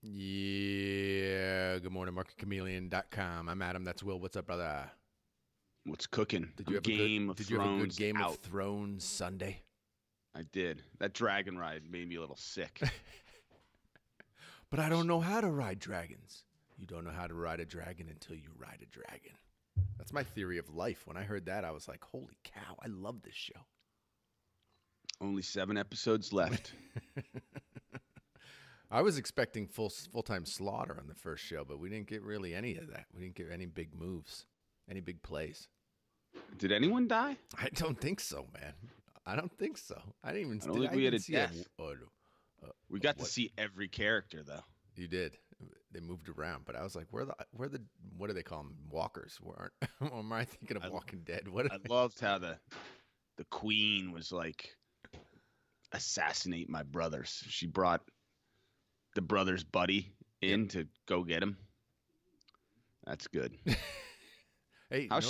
Yeah. Good morning, MarketChameleon.com. I'm Adam. That's Will. What's up, brother? What's cooking? Did you have a good Game of Thrones Sunday? I did. That dragon ride made me a little sick. But I don't know how to ride dragons. You don't know how to ride a dragon until you ride a dragon. That's my theory of life. When I heard that, I was like, holy cow, I love this show. Only 7 episodes left. I was expecting full-time slaughter on the first show, but we didn't get really any of that. We didn't get any big moves, any big plays. Did anyone die? I don't think so, man. I don't think so. I don't think we had a death. We got what? To see every character, though. You did. They moved around, but I was like, what do they call them? Walkers? Or am I thinking of Walking Dead? I loved how the queen was like, assassinate my brothers. She brought the brother's buddy in to go get him. That's good. Hey, you got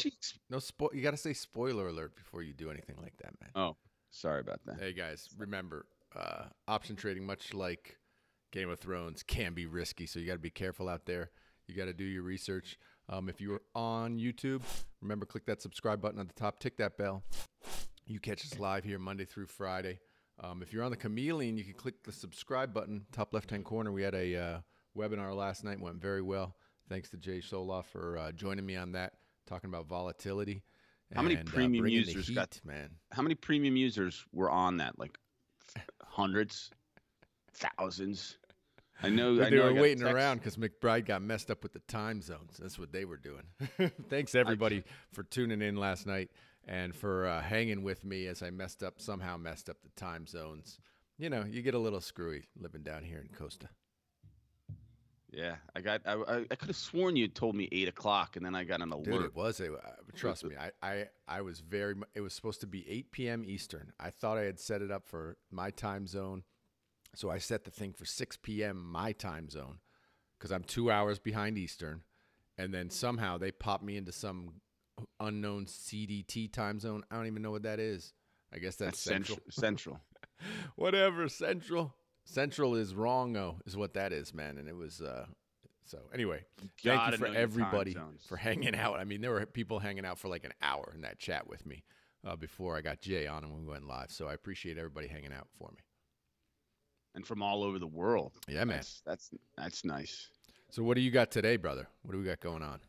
to say spoiler alert before you do anything like that, man. Oh, sorry about that. Hey, guys, remember, option trading, much like Game of Thrones, can be risky, so you got to be careful out there. You got to do your research. If you're on YouTube, remember, click that subscribe button at the top, tick that bell. You catch us live here Monday through Friday. If you're on the Chameleon, you can click the subscribe button, top left-hand corner. We had a webinar last night, went very well. Thanks to Jay Soloff for joining me on that, talking about volatility. How many premium users man? How many premium users were on that? Like hundreds, thousands. I know they were waiting around because McBride got messed up with the time zones. That's what they were doing. Thanks everybody for tuning in last night and for hanging with me as I somehow messed up the time zones. You know, you get a little screwy living down here in Costa. Yeah, I could have sworn you told me 8 o'clock, and then I got an alert. Dude, it was. Trust me, I was it was supposed to be 8 p.m. Eastern. I thought I had set it up for my time zone, so I set the thing for 6 p.m. my time zone because I'm 2 hours behind Eastern, and then somehow they popped me into some unknown CDT time zone. I don't even know what that is. I guess that's Central. Central. Whatever, Central. Central is wrong, is what that is, man. And it was, so anyway, thank you for everybody for hanging out. I mean, there were people hanging out for like an hour in that chat with me before I got Jay on and we went live. So I appreciate everybody hanging out for me. And from all over the world. Yeah, man. That's nice. So what do you got today, brother? What do we got going on?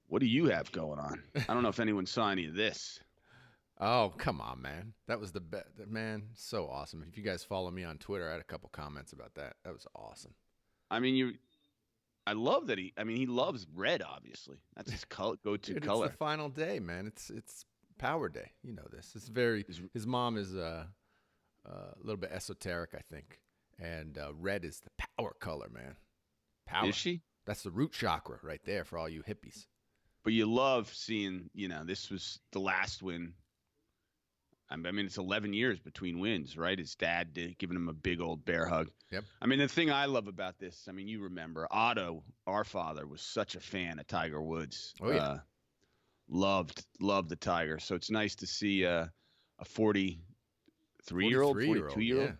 What do you have going on? I don't know if anyone saw any of this. Oh, come on, man. That was the best. Man, so awesome. If you guys follow me on Twitter, I had a couple comments about that. That was awesome. I mean, I love that he loves red, obviously. That's his go-to color. It's the final day, man. It's Power Day. You know this. It's his mom is a little bit esoteric, I think. And red is the power color, man. Power. Is she? That's the root chakra right there for all you hippies. But you love seeing, this was the last win. I mean, it's 11 years between wins, right? His dad giving him a big old bear hug. Yep. I mean, the thing I love about this, I mean, you remember Otto, our father, was such a fan of Tiger Woods. Oh, yeah. Loved the Tiger. So it's nice to see a 43-year-old, 42-year-old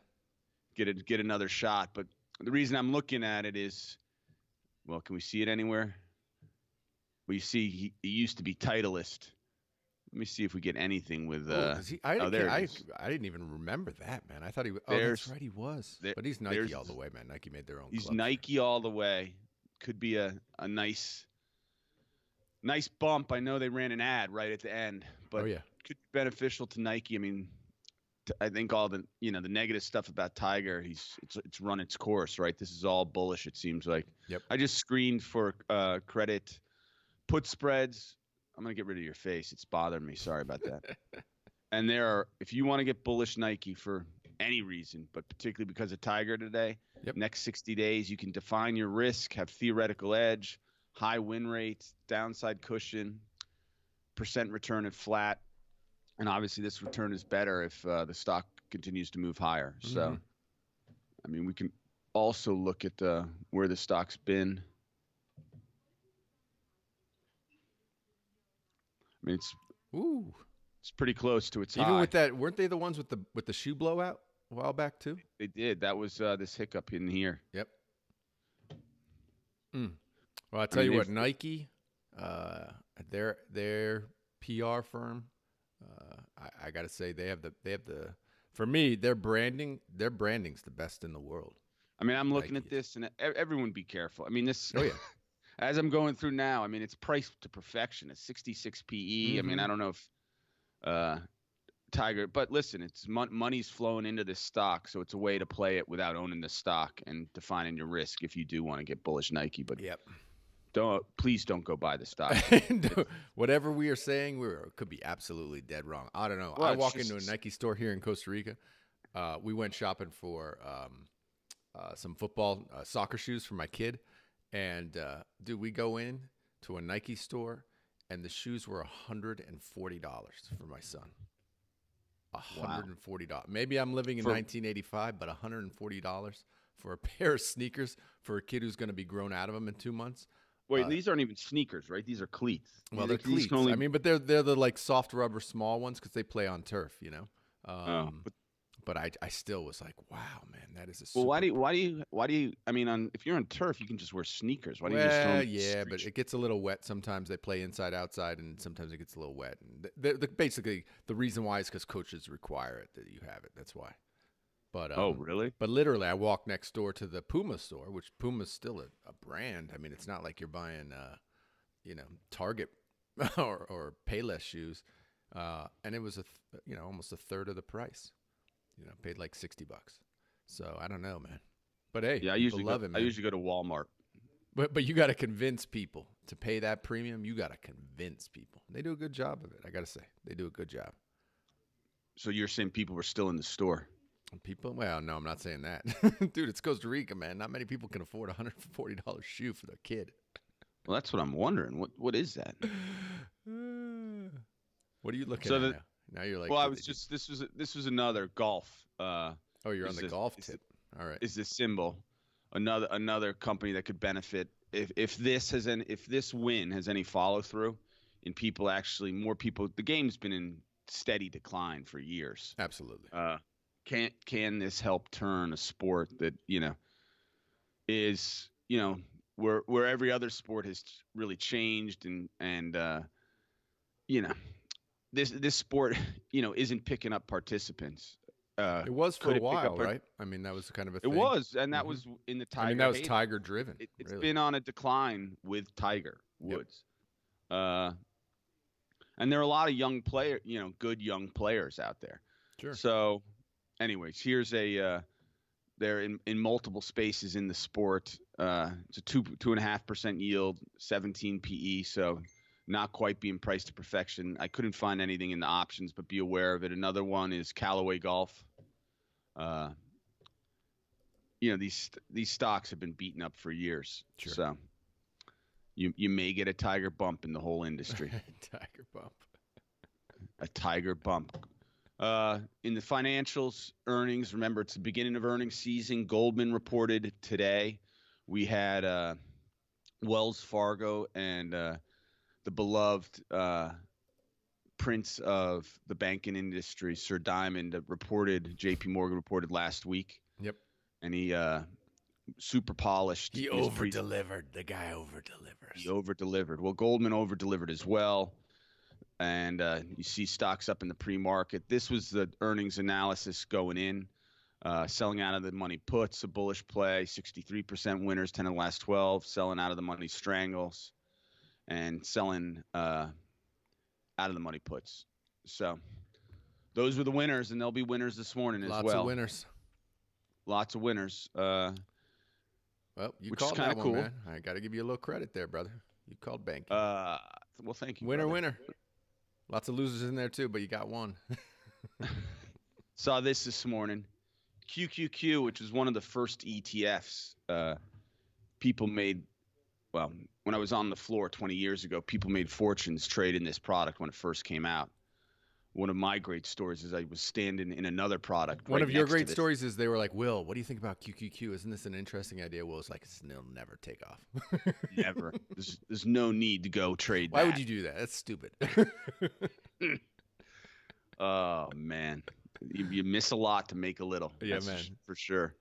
get another shot. But the reason I'm looking at it is, well, can we see it anywhere? Well, you see, he used to be Titleist. Let me see if we get anything with. I didn't even remember that, man. I thought he was. Oh, that's right, he was. But he's Nike all the way, man. Nike made their own. He's Nike all the way. Could be a nice bump. I know they ran an ad right at the end, but could be beneficial to Nike. I mean, I think all the the negative stuff about Tiger, it's run its course, right? This is all bullish. It seems like. Yep. I just screened for credit put spreads. I'm going to get rid of your face. It's bothering me. Sorry about that. And if you want to get bullish Nike for any reason, but particularly because of Tiger today, next 60 days, you can define your risk, have theoretical edge, high win rates, downside cushion, percent return at flat. And obviously this return is better if the stock continues to move higher. Mm-hmm. So, I mean, we can also look at where the stock's been. I mean, it's pretty close to its high. Even with that, weren't they the ones with the shoe blowout a while back too? They did. That was this hiccup in here. Yep. Mm. Well, I tell you what, Nike, their PR firm, I got to say they have the for me, their branding's the best in the world. I mean, I'm looking at this, and everyone be careful. I mean, this. Oh yeah. As I'm going through now, I mean, it's priced to perfection. It's 66 PE. Mm-hmm. I mean, I don't know if Tiger, but listen, it's money's flowing into this stock, so it's a way to play it without owning the stock and defining your risk if you do want to get bullish Nike. But please don't go buy the stock. Whatever we are saying, could be absolutely dead wrong. I don't know. Well, I walk into a Nike store here in Costa Rica. We went shopping for some football soccer shoes for my kid, and dude, we go in to a Nike store, and the shoes were $140 for my son. $140. Wow. Maybe I'm living in 1985, but $140 for a pair of sneakers for a kid who's going to be grown out of them in 2 months. Wait, these aren't even sneakers, right? These are cleats. Well, they're cleats. I mean, but they're the like soft rubber small ones because they play on turf, you know. But I still was like, wow, man, that is a. Super why do you? I mean, if you're on turf, you can just wear sneakers. Why do you just throw them? Yeah, but it gets a little wet sometimes. They play inside, outside, and sometimes it gets a little wet. And basically, the reason why is because coaches require it that you have it. That's why. But oh, really? But literally, I walked next door to the Puma store, which Puma's still a brand. I mean, it's not like you're buying, Target or Payless shoes, and it was almost a third of the price. Paid like $60. So I don't know, man. But hey, yeah, I usually go to Walmart. But you got to convince people to pay that premium. You got to convince people. They do a good job of it. I got to say, they do a good job. So you're saying people were still in the store? People? Well, no, I'm not saying that. Dude, it's Costa Rica, man. Not many people can afford a $140 shoe for their kid. Well, that's what I'm wondering. What is that? What are you looking at now? Now you're like, well, this was another golf. Oh, you're on the golf tip. All right. Is this symbol another company that could benefit if this win has any follow through and more people, the game's been in steady decline for years. Absolutely. Can this help turn a sport that, is, where every other sport has really changed and this sport, isn't picking up participants. It was for a while, right? I mean, that was kind of a thing. It was, and that was in the Tiger. I mean, that was Tiger driven. It's really been on a decline with Tiger Woods. Yep. And there are a lot of young good young players out there. Sure. So, anyways, here's they're in multiple spaces in the sport. It's a 2.5% yield, 17 PE. So, not quite being priced to perfection. I couldn't find anything in the options, but be aware of it. Another one is Callaway Golf. These stocks have been beaten up for years. Sure. So you may get a tiger bump in the whole industry. Tiger bump. A tiger bump. In the financials, earnings, remember it's the beginning of earnings season. Goldman reported today. We had Wells Fargo and the beloved prince of the banking industry, Sir Diamond, JP Morgan reported last week. Yep. And he super polished. He over-delivered. The guy over-delivers. He over-delivered. Well, Goldman over-delivered as well. And you see stocks up in the pre-market. This was the earnings analysis going in. Selling out of the money puts, a bullish play, 63% winners, 10 of the last 12. Selling out of the money strangles. And selling out of the money puts. So those were the winners, and there'll be winners this morning as well. Lots of winners. Lots of winners. Well, you which called is kind that of one, cool. man. I got to give you a little credit there, brother. You called banking. Well, thank you. Winner. Lots of losers in there too, but you got one. Saw this morning. QQQ, which was one of the first ETFs, people made. Well, when I was on the floor 20 years ago, people made fortunes trading this product when it first came out. One of my great stories is I was standing in another product. One of your great stories is they were like, Will, what do you think about QQQ? Isn't this an interesting idea? Will was like, it'll never take off. Never. There's no need to go trade Why that. would you do that? That's stupid. Oh, man. You miss a lot to make a little. Yeah, That's man. For sure.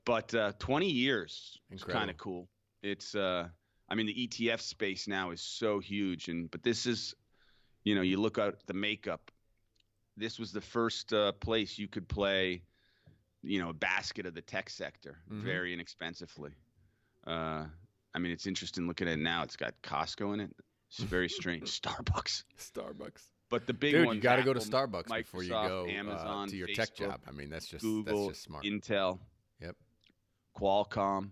But 20 years is Incredible. kind of cool. It's I mean, the ETF space now is so huge, but this is, you look at the makeup. This was the first place you could play, a basket of the tech sector very inexpensively. I mean, it's interesting looking at it now. It's got Costco in it. It's very strange. Starbucks. But the big Dude, ones, you got to go to Apple, Starbucks before you Microsoft, go Amazon, to your Facebook, tech job. I mean, that's Google, smart. Intel, Yep. Qualcomm.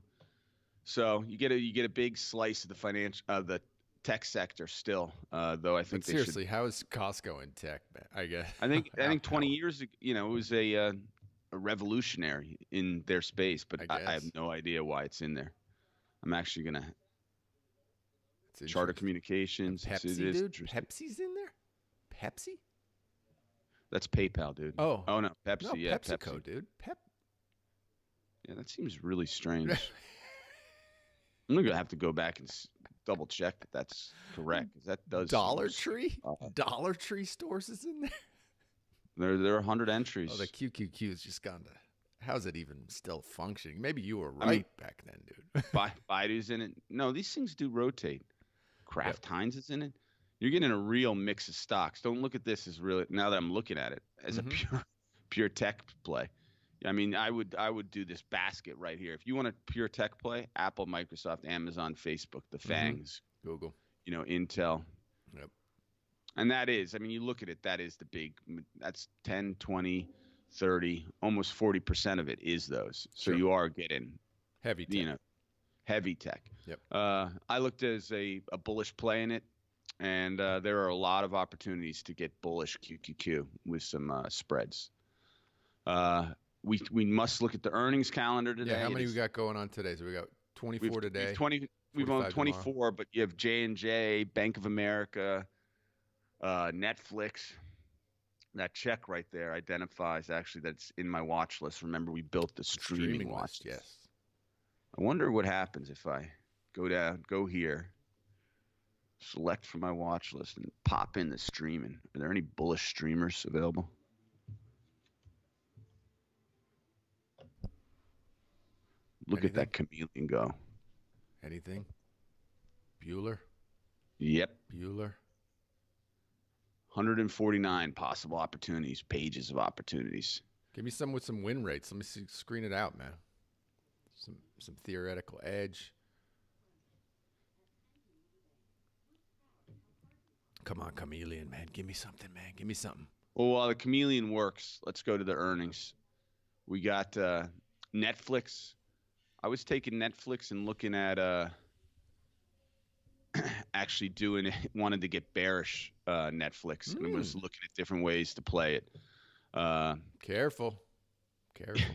So you get a big slice of the tech sector still. Though I think But seriously, how is Costco in tech, man? I guess. I think 20 years ago, it was a revolutionary in their space, but I have no idea why it's in there. I'm actually gonna Charter Communications. And Pepsi, dude. Pepsi's in there. Pepsi. That's PayPal, dude. Oh no, Pepsi. No, Yeah, PepsiCo, dude. Yeah, that seems really strange. I'm gonna have to go back and double check that that's correct. 'Cause that does. Dollar Tree. Dollar Tree stores is in there. There are 100 entries. Oh, the QQQ's just gone to. How's it even still functioning? Maybe you were right back then, dude. Baidu's in it. No, these things do rotate. Kraft Heinz is in it. You're getting a real mix of stocks. Don't look at this as really, now that I'm looking at it, as a pure tech play. I mean, I would do this basket right here. If you want a pure tech play, Apple, Microsoft, Amazon, Facebook, the FANGs, Google, Intel. Yep. And that is, I mean, you look at it, that is the big, that's 10, 20, 30, almost 40% of it is those. So you are getting heavy tech. Heavy tech. Yep. I looked as a bullish play in it, and there are a lot of opportunities to get bullish QQQ with some spreads. We must look at the earnings calendar today. Yeah, how many we got going on today? So we got 24 today. We've owned 24, tomorrow. But you have J&J, Bank of America, Netflix. That check right there identifies actually that's in my watch list. Remember, we built the streaming watch list. Yes. I wonder what happens if I go here, select from my watch list, and pop in the streaming. Are there any bullish streamers available? Look at that Chameleon go. Anything? Bueller? Yep. Bueller. 149 possible opportunities, pages of opportunities. Give me some with some win rates. Let me screen it out, man. Some theoretical edge. Come on, Chameleon, man. Give me something, man. Give me something. Well, while the Chameleon works, let's go to the earnings. We got Netflix. I was taking Netflix and looking at actually wanted to get bearish Netflix and was looking at different ways to play it. Careful.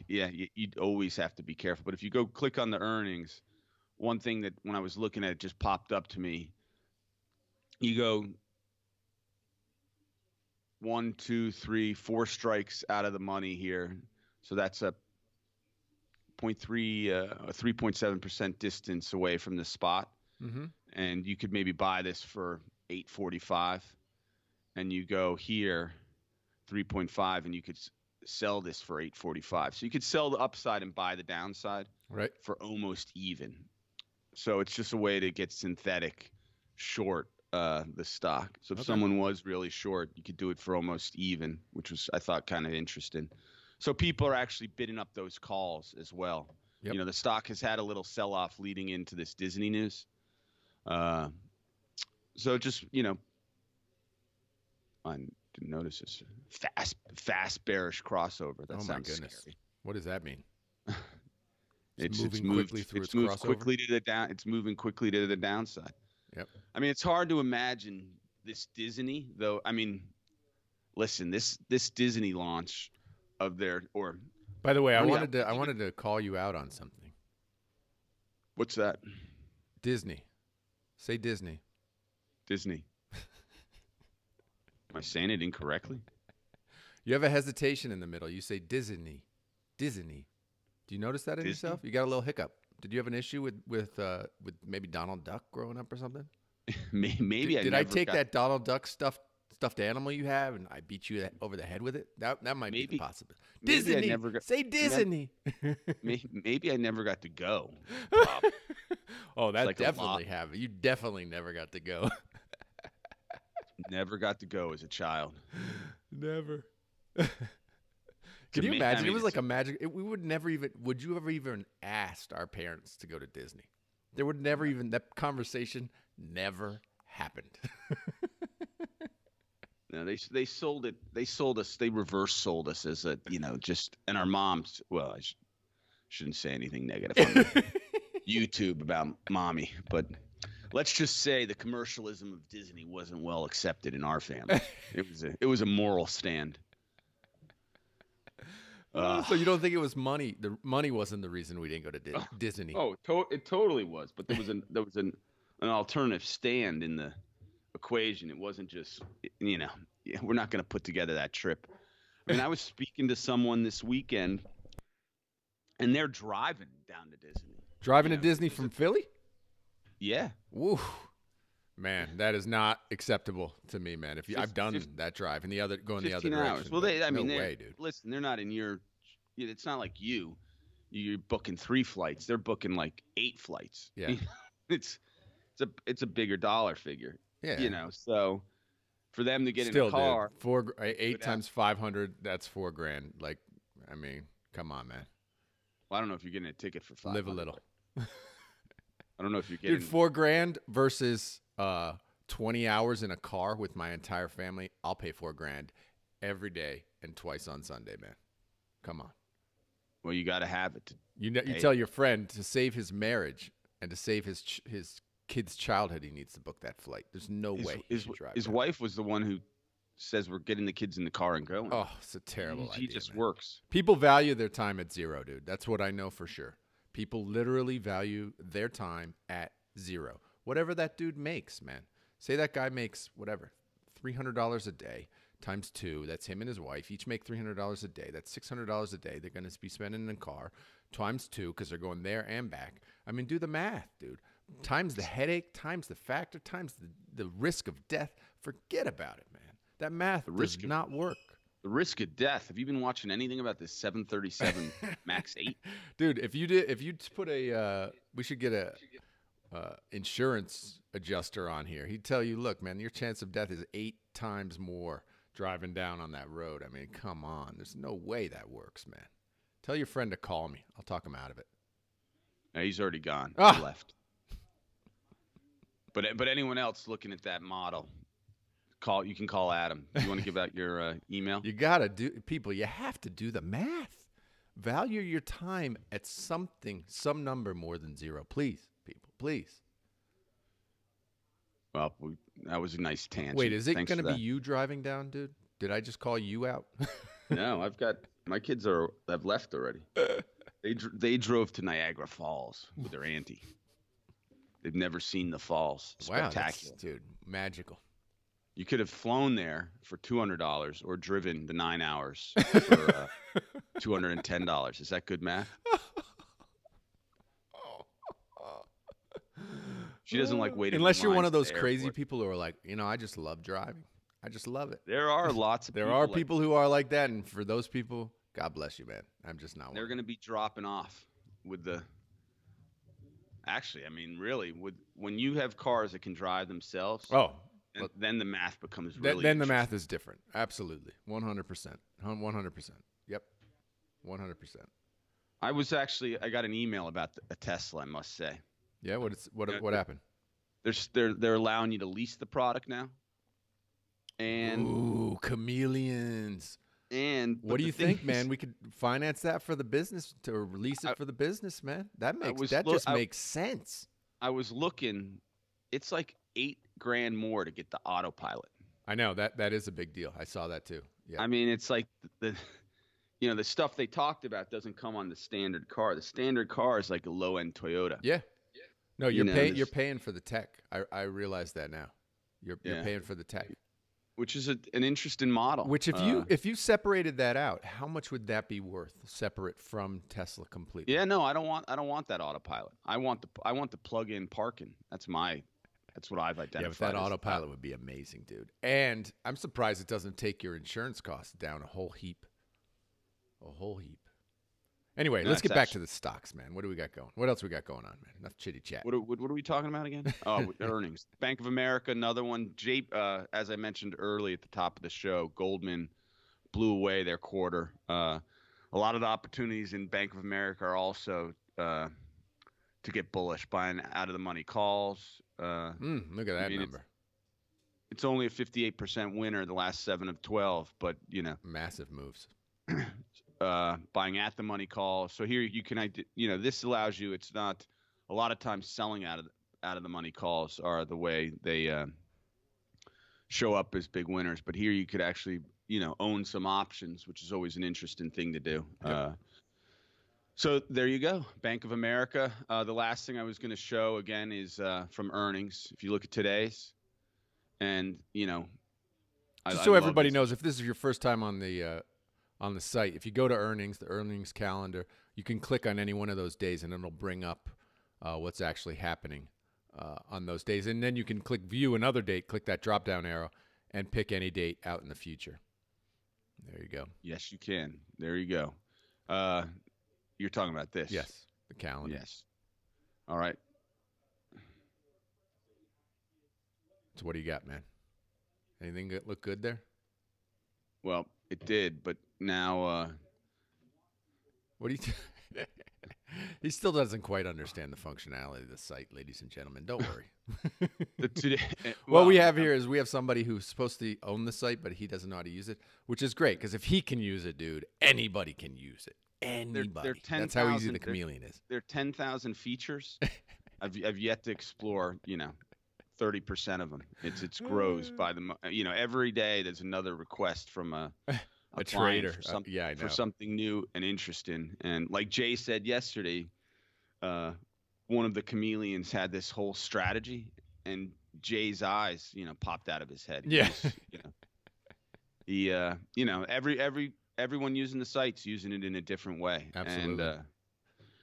Yeah, you'd always have to be careful. But if you go click on the earnings, one thing that when I was looking at it just popped up to me. You go 1, 2, 3, 4 strikes out of the money here. So that's a 3.7% distance away from the spot. Mm-hmm. And you could maybe buy this for $8.45, and you go here 3.5, and you could sell this for $8.45. So you could sell the upside and buy the downside for almost even. So it's just a way to get synthetic short the stock. So if someone was really short, you could do it for almost even, which was, I thought, kind of interesting. So people are actually bidding up those calls as well. Yep. The stock has had a little sell-off leading into this Disney news. So just, I didn't notice this fast bearish crossover. That sounds scary. What does that mean? It's moving quickly through its crossover. Quickly to the down. It's moving quickly to the downside. Yep. I mean, it's hard to imagine this Disney, though. I mean, listen, this Disney launch of their By the way, I wanted to call you out on something. What's that? Disney. Say Disney. Disney. Am I saying it incorrectly? You have a hesitation in the middle. You say Disney. Disney. Do you notice that in yourself? You got a little hiccup. Did you have an issue with maybe Donald Duck growing up or something? Maybe did I take that Donald Duck stuffed animal you have and I beat you over the head with it? That might be the possibility. Disney. Say Disney. Maybe I never got to go. Oh, that like definitely happened. You definitely never got to go. Never got to go as a child. Never. Can you imagine? It was like a magic. We would never even. Would you ever even asked our parents to go to Disney? There would never even that conversation never happened. No, they sold it. They sold us. They reverse sold us as a just and our moms. Well, I shouldn't say anything negative on YouTube about mommy, but let's just say the commercialism of Disney wasn't well accepted in our family. It was a moral stand. So you don't think it was money? The money wasn't the reason we didn't go to Disney. Oh, it totally was. But there was an alternative stand in the equation. It wasn't just we're not going to put together that trip. I mean, I was speaking to someone this weekend, and they're driving down to Disney. Driving to Disney from Philly? Yeah. Woo. Man, that is not acceptable to me, man. I've done that drive and going the other direction. Hours. Well, no way, dude. Listen, they're not in your. It's not like you're booking 3 flights. They're booking like 8 flights. Yeah, it's a bigger dollar figure. Yeah, So for them to get still, in a car, dude, 8 times 500, that's $4,000. Like, I mean, come on, man. Well, I don't know if you're getting a ticket for 500. Live a little. I don't know if you're getting. Dude, $4,000 versus 20 hours in a car with my entire family. I'll pay $4,000 every day and twice on Sunday, man. Come on. Well, you got to have it. You tell your friend to save his marriage and to save his kid's childhood, he needs to book that flight. There's no way he should drive. His wife was the one who says we're getting the kids in the car and going. Oh, it's a terrible idea. He just works. People value their time at zero, dude. That's what I know for sure. People literally value their time at zero. Whatever that dude makes, man. Say that guy makes whatever, $300 a day times 2. That's him and his wife. Each make $300 a day. That's $600 a day. They're going to be spending in a car times 2 because they're going there and back. I mean, do the math, dude. Times the headache, times the factor, times the risk of death. Forget about it, man. That math does not work. The risk of death. Have you been watching anything about this 737 MAX 8? Dude, if you put we should get a insurance adjuster on here. He'd tell you, look, man, your chance of death is 8 times more driving down on that road. I mean, come on. There's no way that works, man. Tell your friend to call me. I'll talk him out of it. No, he's already gone. Ah. He left. But anyone else looking at that model, you can call Adam. You want to give out your email? You have to do the math. Value your time at some number more than 0. Please, people, please. Well, that was a nice tangent. Wait, is it going to be you driving down, dude? Did I just call you out? No, my kids have left already. They drove to Niagara Falls with their auntie. They've never seen the falls. Spectacular. Wow, dude, magical. You could have flown there for $200 or driven the 9 hours for $210. Is that good math? She doesn't like waiting. Unless you're one of those crazy people who are like, I just love driving. I just love it. There are lots of There are people who are like that, and for those people, God bless you, man. I'm just not one. They're going to be dropping off with the. Actually, I mean, really, when you have cars that can drive themselves. Oh. Then the math becomes really. Then the math is different. Absolutely, 100%, 100%. Yep, 100%. I got an email about a Tesla. I must say. Yeah, what happened? They're allowing you to lease the product now. And ooh, chameleons. And what do you think, man? We could finance that for the business to release it for the business, man. That just makes sense. I was looking. It's like $8,000 more to get the autopilot. I know that is a big deal. I saw that too. Yeah. I mean, it's like the stuff they talked about doesn't come on the standard car. The standard car is like a low end Toyota. Yeah. No, you're paying for the tech. I realize that now. You're paying for the tech, which is an interesting model. Which if you separated that out, how much would that be worth separate from Tesla completely? Yeah, no, I don't want that autopilot. I want the plug-in parking. That's what I've identified. Yeah, but that autopilot would be amazing, dude. And I'm surprised it doesn't take your insurance costs down a whole heap. A whole heap. Anyway, No, let's it's get back to the stocks, man. What do we got going? What else we got going on, man? Enough chitty chat. What are we talking about again? Oh, earnings. Bank of America, another one. As I mentioned early at the top of the show, Goldman blew away their quarter. A lot of the opportunities in Bank of America are also to get bullish, buying out of the money calls. Look at that number. It's only a 58% winner the last 7 of 12, but massive moves. Buying at the money call. So here you can, this allows you. It's not a lot of times selling out of the money calls are the way they show up as big winners. But here you could actually, own some options, which is always an interesting thing to do. Yep. So there you go. Bank of America. The last thing I was going to show again is from earnings. If you look at today's, and just so everybody knows, if this is your first time on the site, if you go to earnings, the earnings calendar, you can click on any one of those days and it'll bring up what's actually happening on those days. And then you can click view another date, click that drop down arrow, and pick any date out in the future. There you go. Yes, you can. There you go. You're talking about this. Yes, the calendar. Yes. All right. So what do you got, man? Anything look good there? Well, it did, but now what do you he still doesn't quite understand the functionality of the site, ladies and gentlemen. Don't worry. What we have here is we have somebody who's supposed to own the site, but he doesn't know how to use it, which is great because if he can use it, dude, anybody can use it. Anybody. That's how easy the Chameleon is. There are 10,000 features. I've yet to explore, 30% of them. It's grows by the every day there's another request from a trader for something new and interesting. And like Jay said yesterday, one of the Chameleons had this whole strategy, and Jay's eyes, popped out of his head. Everyone using the site's using it in a different way. Absolutely. And,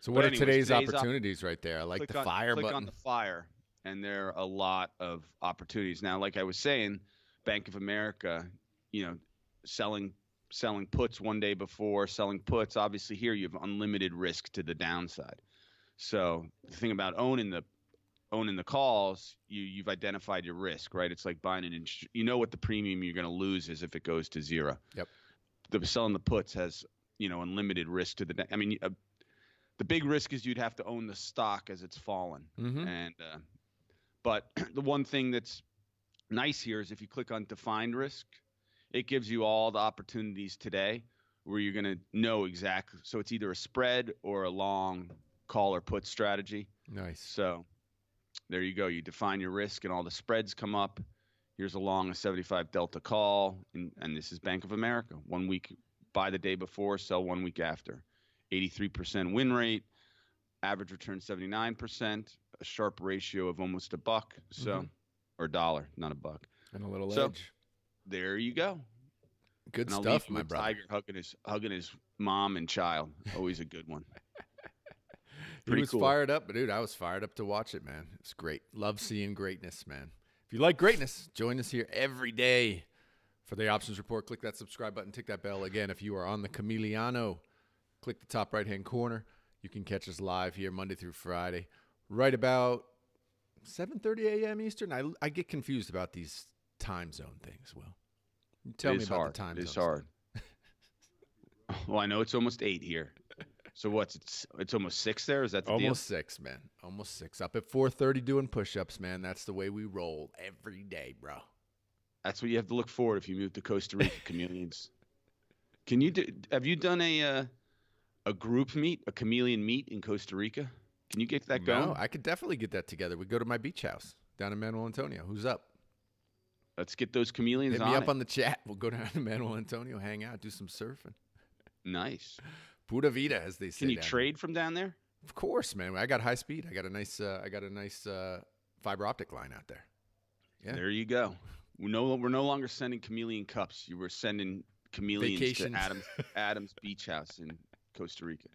so what are today's opportunities right there? I like the fire button. Click on the fire, and there are a lot of opportunities. Now, like I was saying, Bank of America, selling puts one day before, selling puts. Obviously, here you have unlimited risk to the downside. So the thing about owning the calls, you've identified your risk, right? It's like buying what the premium you're going to lose is if it goes to zero. Yep. Selling the puts has unlimited risk to the. The big risk is you'd have to own the stock as it's fallen. Mm-hmm. And but the one thing that's nice here is if you click on defined risk, it gives you all the opportunities today where you're going to know exactly. So it's either a spread or a long call or put strategy. Nice. So there you go. You define your risk and all the spreads come up. Here's a long 75 delta call, and this is Bank of America. 1 week, buy the day before, sell 1 week after. 83% win rate, average return 79%, a sharp ratio of almost $1. So, or $1, not $1. And a little so, edge. There you go. Good and stuff, my brother. Tiger hugging his mom and child. Always a good one. He was cool. Fired up, but dude, I was fired up to watch it, man. It's great. Love seeing greatness, man. If you like greatness, join us here every day for the options report. Click that subscribe button, tick that bell. Again, if you are on the Chameleon, click the top right-hand corner. You can catch us live here Monday through Friday, right about 7:30 a.m. Eastern. I get confused about these time zone things. Well, tell me about the time zone. It's hard. Well, I know it's almost 8 here. So what's it's almost 6 there? Is that the almost deal? 6, man? Almost 6. Up at 4:30 doing push-ups, man. That's the way we roll every day, bro. That's what you have to look forward if you move to Costa Rica, Chameleons. Have you done a group meet, a Chameleon meet in Costa Rica? Can you get that going? No, I could definitely get that together. We go to my beach house down in Manuel Antonio. Who's up? Let's get those Chameleons Hit me up on the chat. We'll go down to Manuel Antonio, hang out, do some surfing. Nice. Pura vida, as they say. Can you trade from down there? Of course, man. I got high speed. I got a nice fiber optic line out there. Yeah. There you go. We're no longer sending Chameleon cups. You were sending Chameleons Vacations. to Adams Beach House in Costa Rica.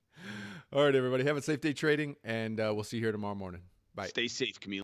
All right, everybody. Have a safe day trading, and we'll see you here tomorrow morning. Bye. Stay safe, Chameleon.